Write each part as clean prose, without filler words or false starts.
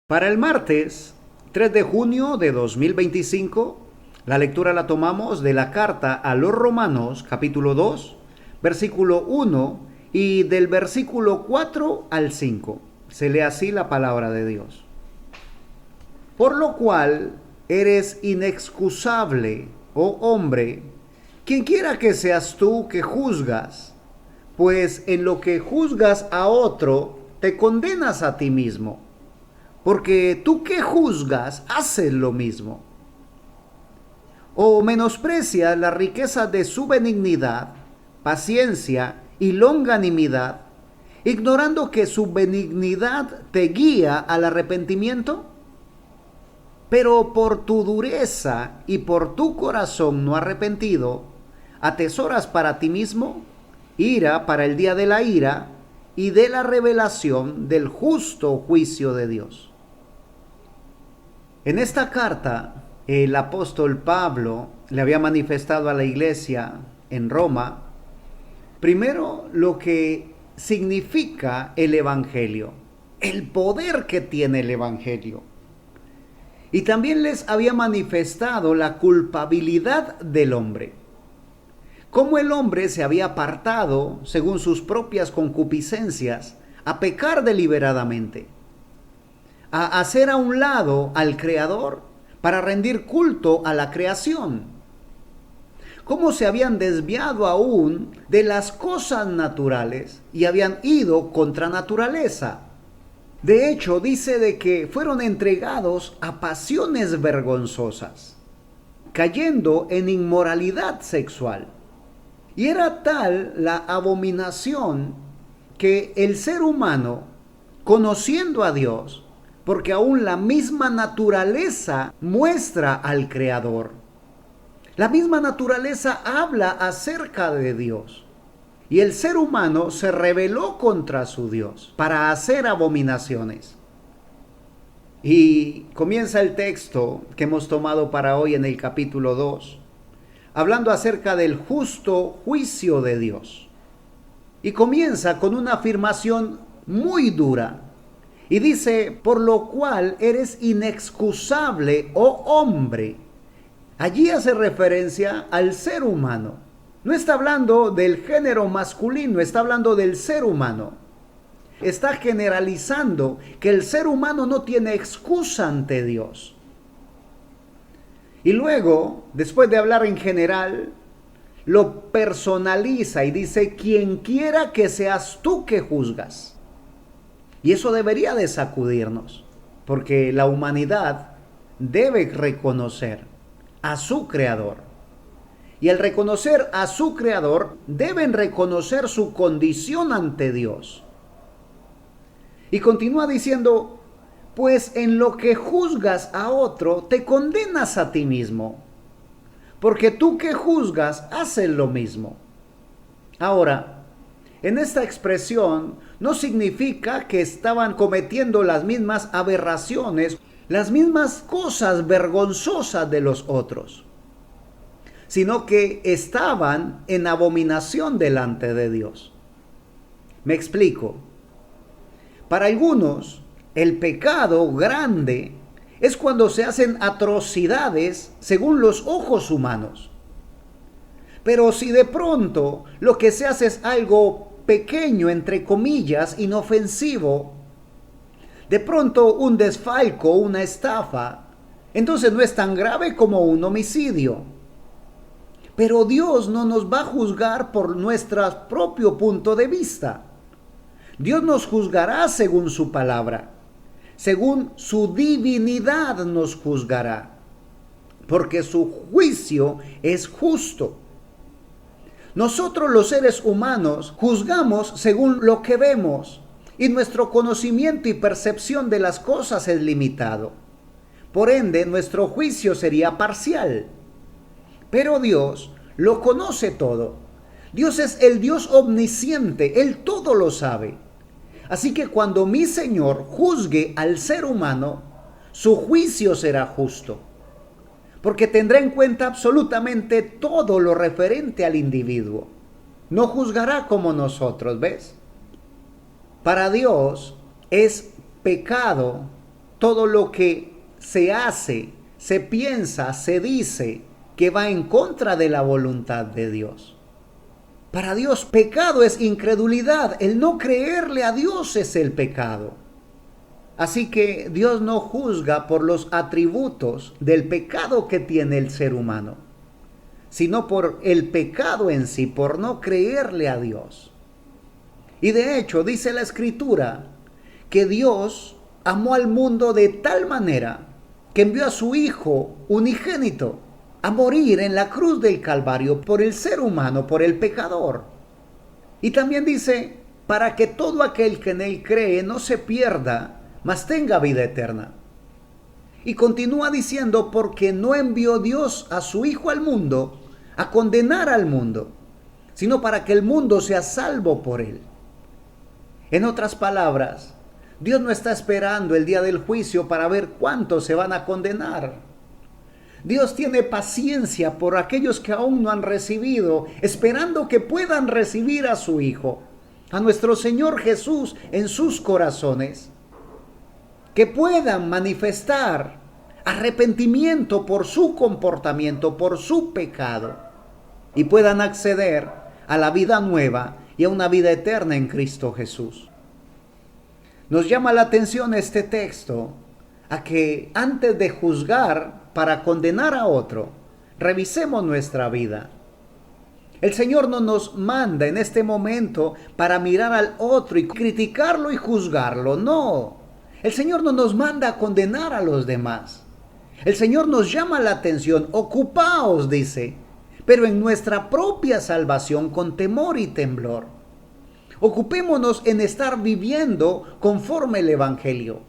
Para el martes 3 de junio de 2025, la lectura la tomamos de la carta a los Romanos, capítulo 2, versículo 1 y del versículo 4 al 5. Se lee así la palabra de Dios. Por lo cual eres inexcusable, oh hombre, quien quiera que seas tú que juzgas, pues en lo que juzgas a otro, te condenas a ti mismo. Porque tú que juzgas, haces lo mismo. O menosprecias la riqueza de su benignidad, paciencia y longanimidad, ignorando que su benignidad te guía al arrepentimiento. Pero por tu dureza y por tu corazón no arrepentido, atesoras para ti mismo ira para el día de la ira y de la revelación del justo juicio de Dios. En esta carta, el apóstol Pablo le había manifestado a la iglesia en Roma, primero lo que significa el Evangelio, el poder que tiene el Evangelio. Y también les había manifestado la culpabilidad del hombre. Cómo el hombre se había apartado, según sus propias concupiscencias, a pecar deliberadamente, a hacer a un lado al Creador para rendir culto a la creación. Cómo se habían desviado aún de las cosas naturales y habían ido contra naturaleza. De hecho, dice de que fueron entregados a pasiones vergonzosas, cayendo en inmoralidad sexual. Y era tal la abominación que el ser humano, conociendo a Dios, porque aún la misma naturaleza muestra al Creador. La misma naturaleza habla acerca de Dios. Y el ser humano se rebeló contra su Dios para hacer abominaciones. Y comienza el texto que hemos tomado para hoy en el capítulo 2, hablando acerca del justo juicio de Dios. Y comienza con una afirmación muy dura. Y dice, por lo cual eres inexcusable, oh hombre. Allí hace referencia al ser humano. No está hablando del género masculino, está hablando del ser humano. Está generalizando que el ser humano no tiene excusa ante Dios. Y luego, después de hablar en general, lo personaliza y dice, quien quiera que seas tú que juzgas. Y eso debería de sacudirnos, porque la humanidad debe reconocer a su Creador. Y al reconocer a su Creador, deben reconocer su condición ante Dios. Y continúa diciendo, pues en lo que juzgas a otro, te condenas a ti mismo, porque tú que juzgas, haces lo mismo. Ahora, en esta expresión no significa que estaban cometiendo las mismas aberraciones, las mismas cosas vergonzosas de los otros, sino que estaban en abominación delante de Dios. Me explico. Para algunos, el pecado grande es cuando se hacen atrocidades según los ojos humanos. Pero si de pronto lo que se hace es algo pequeño, entre comillas, inofensivo, de pronto un desfalco, una estafa, entonces no es tan grave como un homicidio. Pero Dios no nos va a juzgar por nuestro propio punto de vista. Dios nos juzgará según su palabra, según su divinidad nos juzgará, porque su juicio es justo. Nosotros los seres humanos juzgamos según lo que vemos y nuestro conocimiento y percepción de las cosas es limitado. Por ende, nuestro juicio sería parcial. Pero Dios lo conoce todo. Dios es el Dios omnisciente, Él todo lo sabe. Así que cuando mi Señor juzgue al ser humano, su juicio será justo, porque tendrá en cuenta absolutamente todo lo referente al individuo. No juzgará como nosotros, ¿ves? Para Dios es pecado todo lo que se hace, se piensa, se dice que va en contra de la voluntad de Dios. Para Dios, pecado es incredulidad. El no creerle a Dios es el pecado. Así que Dios no juzga por los atributos del pecado que tiene el ser humano, sino por el pecado en sí, por no creerle a Dios. Y de hecho, dice la Escritura que Dios amó al mundo de tal manera que envió a su Hijo unigénito a morir en la cruz del Calvario por el ser humano, por el pecador. Y también dice, para que todo aquel que en él cree no se pierda, mas tenga vida eterna. Y continúa diciendo, porque no envió Dios a su Hijo al mundo a condenar al mundo, sino para que el mundo sea salvo por él. En otras palabras, Dios no está esperando el día del juicio para ver cuántos se van a condenar. Dios tiene paciencia por aquellos que aún no han recibido, esperando que puedan recibir a su Hijo, a nuestro Señor Jesús en sus corazones, que puedan manifestar arrepentimiento por su comportamiento, por su pecado, y puedan acceder a la vida nueva y a una vida eterna en Cristo Jesús. Nos llama la atención este texto a que antes de juzgar para condenar a otro, revisemos nuestra vida. El Señor no nos manda en este momento para mirar al otro y criticarlo y juzgarlo, no. El Señor no nos manda a condenar a los demás. El Señor nos llama la atención, ocupaos, dice, pero en nuestra propia salvación con temor y temblor. Ocupémonos en estar viviendo conforme el Evangelio,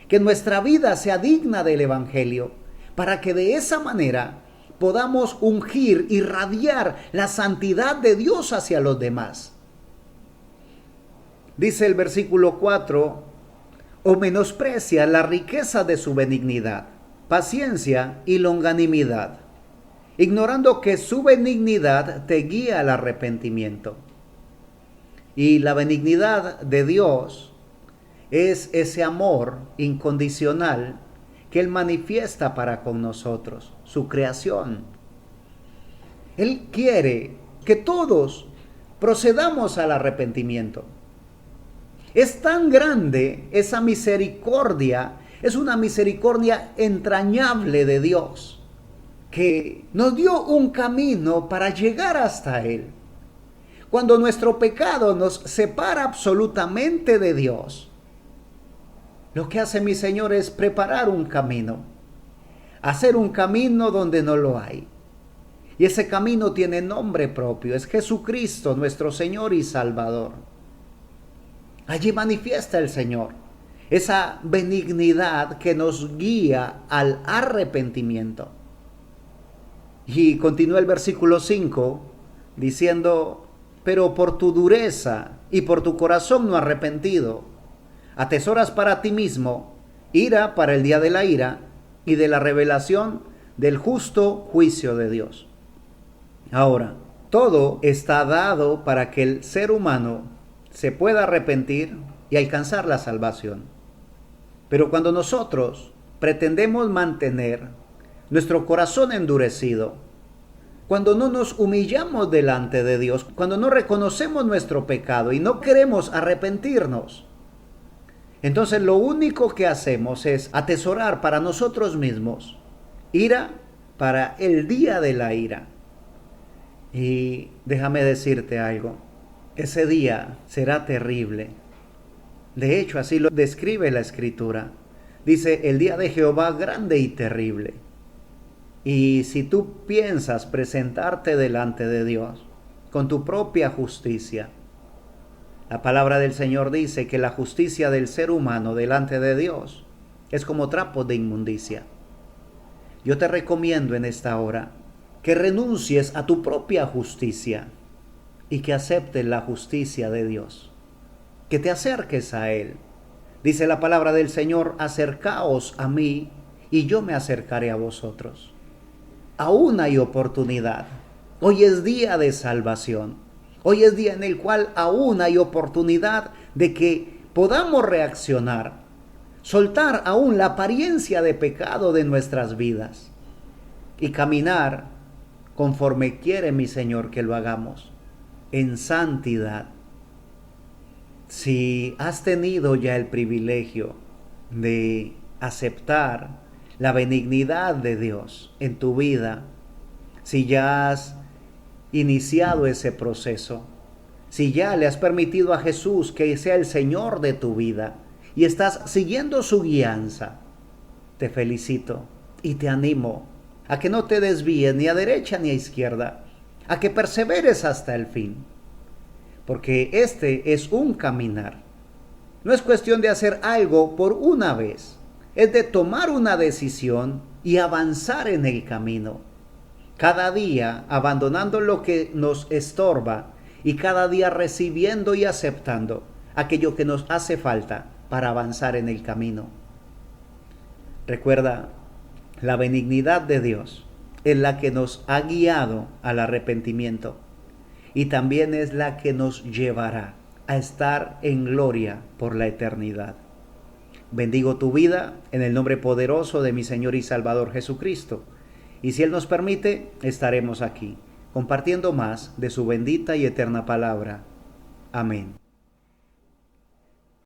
que nuestra vida sea digna del Evangelio, para que de esa manera podamos ungir, irradiar la santidad de Dios hacia los demás. Dice el versículo 4, o menosprecia la riqueza de su benignidad, paciencia y longanimidad, ignorando que su benignidad te guía al arrepentimiento. Y la benignidad de Dios es ese amor incondicional que Él manifiesta para con nosotros, su creación. Él quiere que todos procedamos al arrepentimiento. Es tan grande esa misericordia, es una misericordia entrañable de Dios, que nos dio un camino para llegar hasta Él. Cuando nuestro pecado nos separa absolutamente de Dios, lo que hace mi Señor es preparar un camino, hacer un camino donde no lo hay. Y ese camino tiene nombre propio, es Jesucristo, nuestro Señor y Salvador. Allí manifiesta el Señor esa benignidad que nos guía al arrepentimiento. Y continúa el versículo 5 diciendo, pero por tu dureza y por tu corazón no arrepentido, atesoras para ti mismo ira para el día de la ira y de la revelación del justo juicio de Dios. Ahora, todo está dado para que el ser humano se pueda arrepentir y alcanzar la salvación. Pero cuando nosotros pretendemos mantener nuestro corazón endurecido, cuando no nos humillamos delante de Dios, cuando no reconocemos nuestro pecado y no queremos arrepentirnos, entonces lo único que hacemos es atesorar para nosotros mismos ira para el día de la ira. Y déjame decirte algo, ese día será terrible. De hecho, así lo describe la Escritura. Dice, el día de Jehová grande y terrible. Y si tú piensas presentarte delante de Dios con tu propia justicia, la palabra del Señor dice que la justicia del ser humano delante de Dios es como trapos de inmundicia. Yo te recomiendo en esta hora que renuncies a tu propia justicia y que aceptes la justicia de Dios, que te acerques a Él. Dice la palabra del Señor, acercaos a mí y yo me acercaré a vosotros. Aún hay oportunidad. Hoy es día de salvación. Hoy es día en el cual aún hay oportunidad de que podamos reaccionar. soltar aún la apariencia de pecado de nuestras vidas y caminar conforme quiere mi Señor que lo hagamos, en santidad. Si has tenido ya el privilegio de aceptar la benignidad de Dios en tu vida, si ya has iniciado ese proceso, si ya le has permitido a Jesús que sea el Señor de tu vida y estás siguiendo su guianza, te felicito y te animo a que no te desvíes ni a derecha ni a izquierda, a que perseveres hasta el fin, porque este es un caminar. No es cuestión de hacer algo por una vez, es de tomar una decisión y avanzar en el camino. Cada día abandonando lo que nos estorba y cada día recibiendo y aceptando aquello que nos hace falta para avanzar en el camino. Recuerda, la benignidad de Dios es la que nos ha guiado al arrepentimiento y también es la que nos llevará a estar en gloria por la eternidad. Bendigo tu vida en el nombre poderoso de mi Señor y Salvador Jesucristo. Y si Él nos permite, estaremos aquí, compartiendo más de su bendita y eterna palabra. Amén.